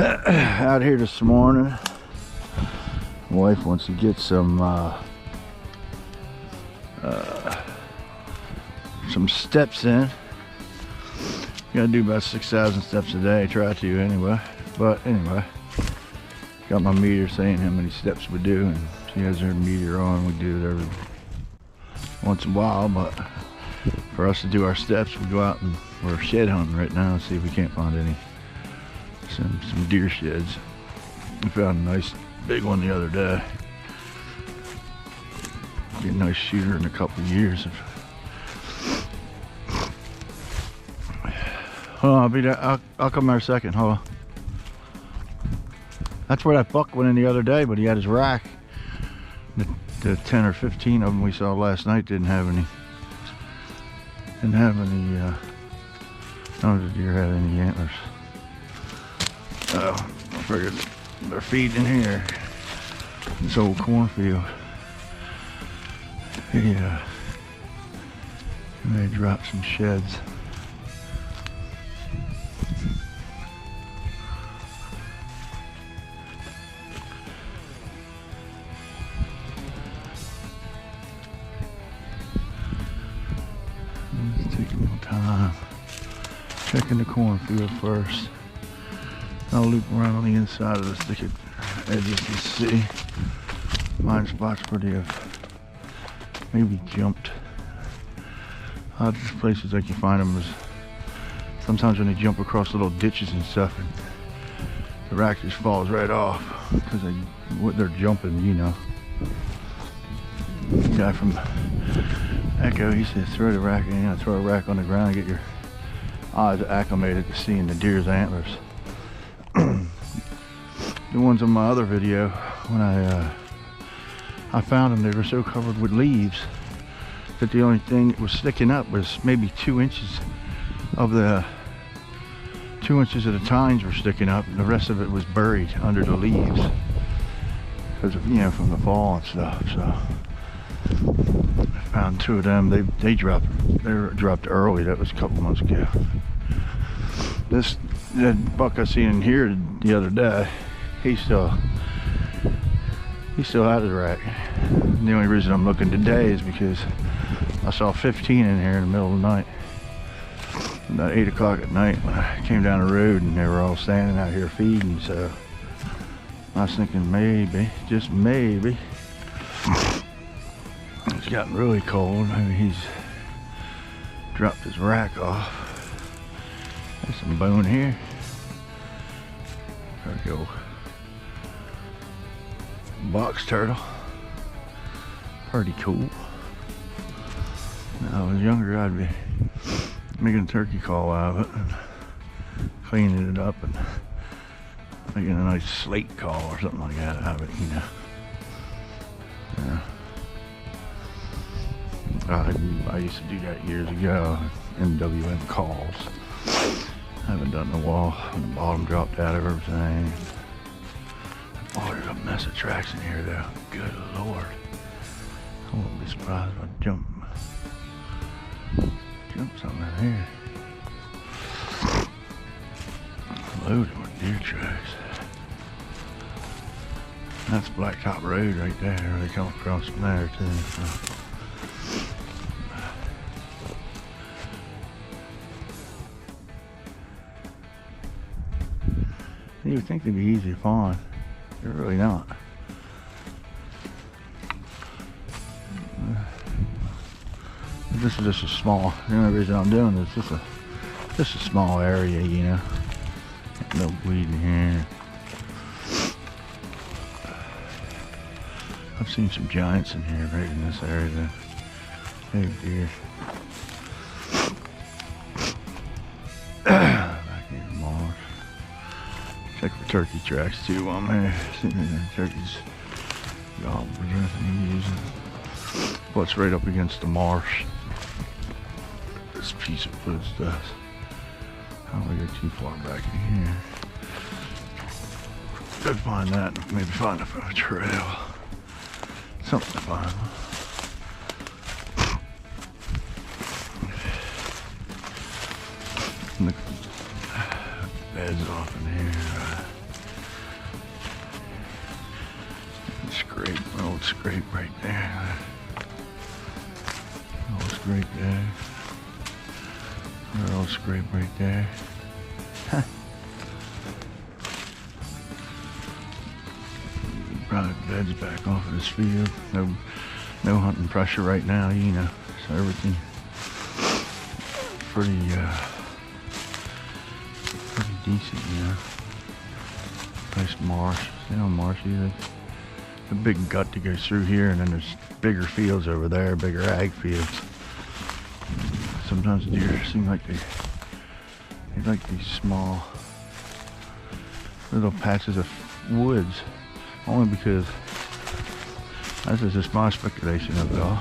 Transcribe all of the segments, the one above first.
Out here this morning. My wife wants to get some steps in. Gotta do about 6,000 steps a day. Try to anyway. But anyway, got my meter saying how many steps we do, and she has her meter on. We do it every once in a while, but for us to do our steps, we go out and we're shed hunting right now and see if we can't find some deer sheds. We found a nice big one the other day. Be a nice shooter in a couple of years. Hold on, I'll be there. I'll come there a second. Hold on. That's where that buck went in the other day, but he had his rack. The 10 or 15 of them we saw last night didn't have any. None of the deer had any antlers. Oh, I figured they're feeding in here. This old cornfield. Yeah. They dropped some sheds. Let's take a little time. Checking the cornfield first. I'll loop around on the inside of the thicket edges to see. Find spots where they have maybe jumped. Odd places I can find them is sometimes when they jump across little ditches and stuff, and the rack just falls right off because they're jumping, you know. The guy from Echo, he said throw the rack, throw a rack on the ground and get your eyes acclimated to seeing the deer's antlers. The ones on my other video, when I found them, they were so covered with leaves that the only thing that was sticking up was maybe 2 inches of the tines were sticking up, and the rest of it was buried under the leaves because of, from the fall and stuff. So I found 2 of them. They were dropped early. That was a couple months ago. That buck I seen in here the other day, he still had his rack. The only reason I'm looking today is because I saw 15 in here in the middle of the night, about 8 o'clock at night, when I came down the road, and they were all standing out here feeding. So I was thinking maybe, just maybe, it's gotten really cold. Maybe he's dropped his rack off. There's some bone here. There we go. Box turtle. Pretty cool. When I was younger, I'd be making a turkey call out of it and cleaning it up and making a nice slate call or something like that out of it, I used to do that years ago. NWM calls. I haven't done it in a while. The bottom dropped out of everything. Oh, there's a mess of tracks in here though. Good Lord. I won't be surprised if I jump something in here. Loaded with deer tracks. That's Blacktop Road right there. They come across from there too. So. You would think they'd be easy to find. They're really not. This is just a small. The only reason I'm doing this is just a small area, No weed in here. I've seen some giants in here, right in this area. Big deer. Back near Mars. Check for turkey tracks too on there. See if any turkeys gobbled or anything using. What's right up against the marsh. This piece of woods does. I don't want to go too far back in here. Could find that, maybe find a trail. Something to find. And the bed's off in here. scrape right there. Little scrape there. Little scrape right there. Probably beds back off of this field. No hunting pressure right now, you know. So everything pretty decent, you know. Nice marsh. You know, marshy. A big gut that goes through here, and then there's bigger fields over there, bigger ag fields. Sometimes deer seem like they like these small little patches of woods, only because this is just my speculation of it all.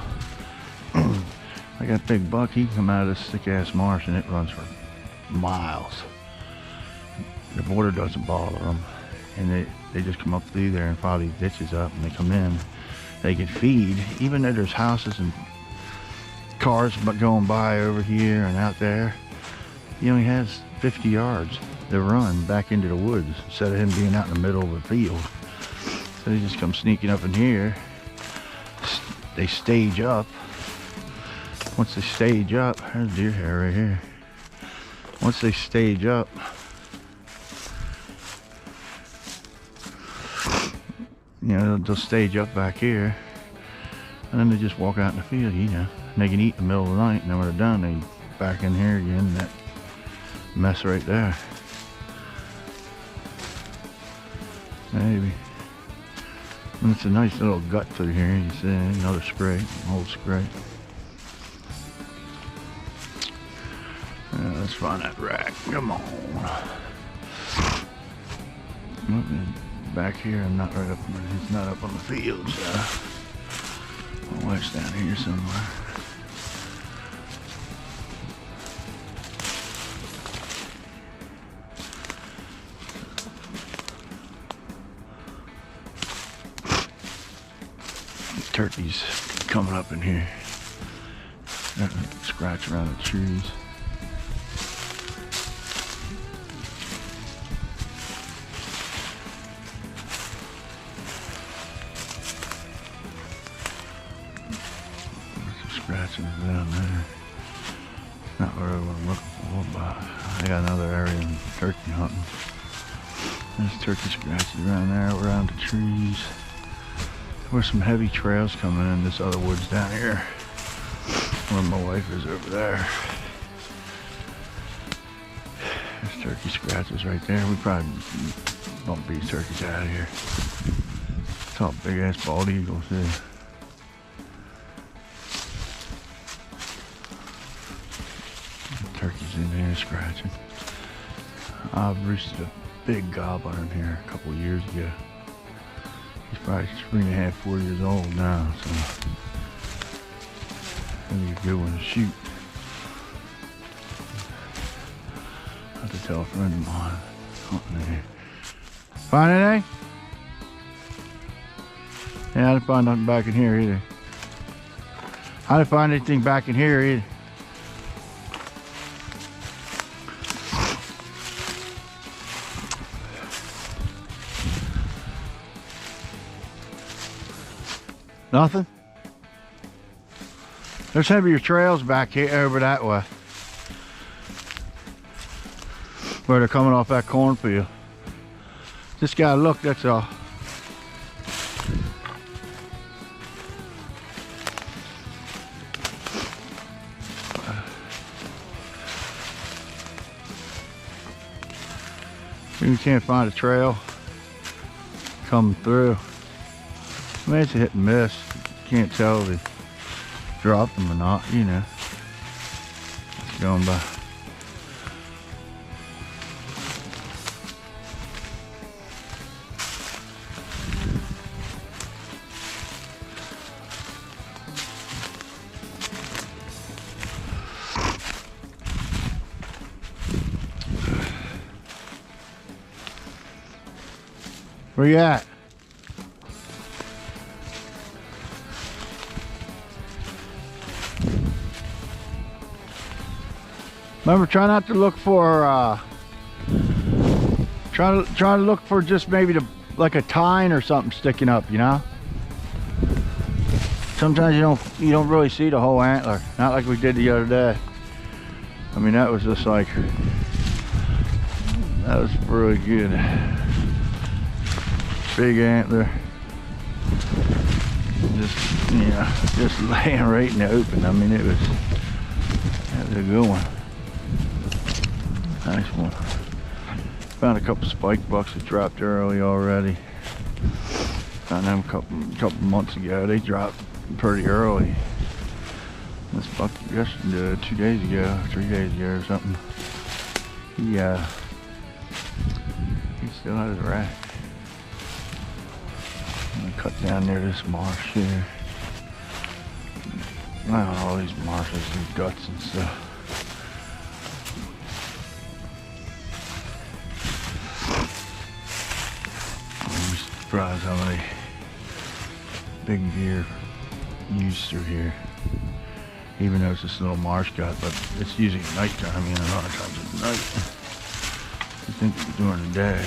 I got a big buck, he can come out of this thick ass marsh and it runs for miles. The border doesn't bother them, and they just come up through there and file these ditches up, and they come in. They can feed, even though there's houses and cars going by over here and out there. He only has 50 yards to run back into the woods instead of him being out in the middle of the field. So they just come sneaking up in here. They stage up. Once they stage up, there's deer hair right here. Once they stage up, you know, they'll stage up back here, and then they just walk out in the field, you know. And they can eat in the middle of the night, and then when they're done, they back in here again, that mess right there. Maybe. And it's a nice little gut through here, you see, another scrape, old scrape. Let's find that rack, come on. Back here, I'm not right up, he's not up on the field, so my wife's down here somewhere. Turkeys coming up in here, scratch around the trees. Scratching down there. Not really what I'm looking for, but I got another area in turkey hunting. There's turkey scratches around there, around the trees. There's some heavy trails coming in this other woods down here, where my wife is over there. There's turkey scratches right there. We probably bump these turkeys out of here. It's all big ass bald eagles too. Turkeys in there scratching. I've roosted a big gobbler in here a couple years ago. He's probably 3.5, 4 years old now, so that'd be a good one to shoot. I have to tell a friend of mine hunting in here. Find anything? Yeah, I didn't find nothing back in here either. I didn't find anything back in here either. Nothing? There's heavier trails back here over that way, where they're coming off that cornfield. Just gotta look, that's all. You can't find a trail coming through. I mean, it's a hit and miss. Can't tell if they dropped them or not, you know. It's going by. Where you at? Remember, try not to look for, try to look for just maybe like a tine or something sticking up, you know? sometimes you don't really see the whole antler. Not like we did the other day. I mean, that was just like, that was really good. Big antler. Just, you know, just laying right in the open. I mean, that was a good one. Nice one. Found a couple spike bucks that dropped early already. Found them a couple months ago. They dropped pretty early. This buck just 2 days ago, 3 days ago or something. He still has a rack. I'm gonna cut down near this marsh here. I don't know, all these marshes and guts and stuff. I'm surprised how many big deer use through here. Even though it's this little marsh gut, but it's usually nighttime, you know, a lot of times at night. I think during the day,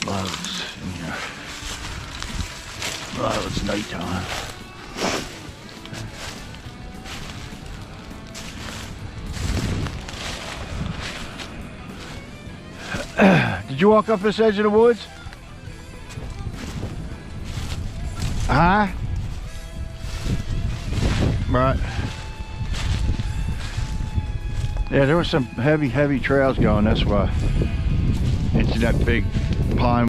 but a lot of it's nighttime. Did you walk up this edge of the woods? Huh? Right. Yeah, there were some heavy trails going this way into that big pine